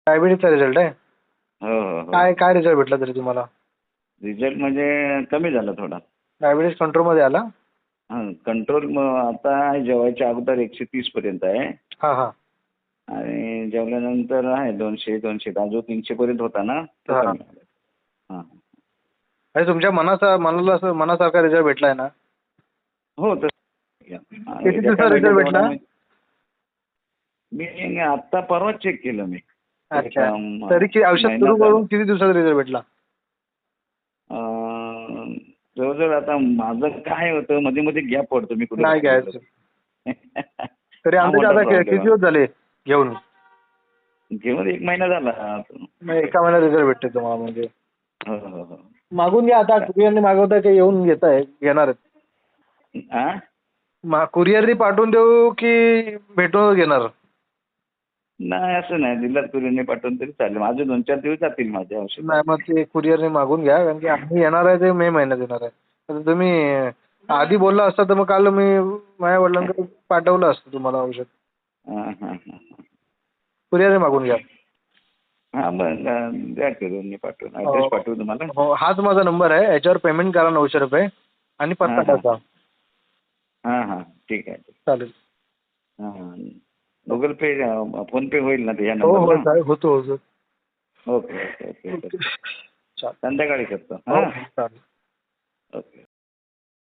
डायबिटीजचा result आहे. हो हो हो. काय काय रिझल्ट भेटला तरी तुम्हाला? रिझल्ट म्हणजे कमी झाला थोडा. डायबिटीज कंट्रोलमध्ये आला? हां, कंट्रोल आता जेवायच्या अगोदर 130 पर्यंत आहे हां हां आणि जेवल्यानंतर आहे 200 जो 300 पर्यंत होता ना तो हां. कमी झाला. हां. आणि तुमच्या मनाला असं मनासारखा रिझल्ट भेटलाय ना? हो किती एका दिवसात रिझल्ट महिन्यात एवढा भेटला? मी आता परवा चेक केलं मी. अच्छा. एक, तरी औषध महिना सुरू झाला. करून किती दिवसात रिझल्ट भेटला? जवळजवळ आता माझं काय होतं मध्ये मध्ये गॅप पडतो मी कुठे नाही बाहेर घ्यायचं. गेलो. तरी हा अंदाजे मोठा आता किती प्रॉब्लेम दिवस झाले घेऊन? घेऊन 1 महिना झाला. मग एका महिन्यात रिझल्ट भेटते तुम्हाला म्हणजे. हो हो हो. मागून घ्या आता, कुरिअरने मागवताय की येऊन घेताय घेणार आहेत? आ? कुरिअरने पाठवून देऊ की भेटून घेणार? नाही असं नाही, दिलं कुरिअरने पाठवून तरी चालेल. माझे 2-4 दिवस जातील माझ्या औषध. नाही मग ते कुरिअरने मागून घ्या, कारण की आम्ही येणार आहे ते मे महिन्यात येणार आहे. तर तुम्ही आधी बोलला असता तर मग काल मी माझ्या वडिलांकडे पाठवलं असतं तुम्हाला औषध. हां हां हां. कुरिअरने मागून घ्या. हां मग द्या कुरिअरने पाठवून. हो ॲड्रेस पाठवू तुम्हाला? हो, हाच माझा नंबर आहे. याच्यावर पेमेंट करा ₹900 आणि पत्ता हां हां टाका. हां हां. ठीक आहे. चालेल. हां. गुगल पे, फोन पे होईल ना या हो हो नंबरला? चालेल, होतो होतो. Okay okay okay. ओके. चालेल. संध्याकाळी करतो. हो हां. चालेल. ओके.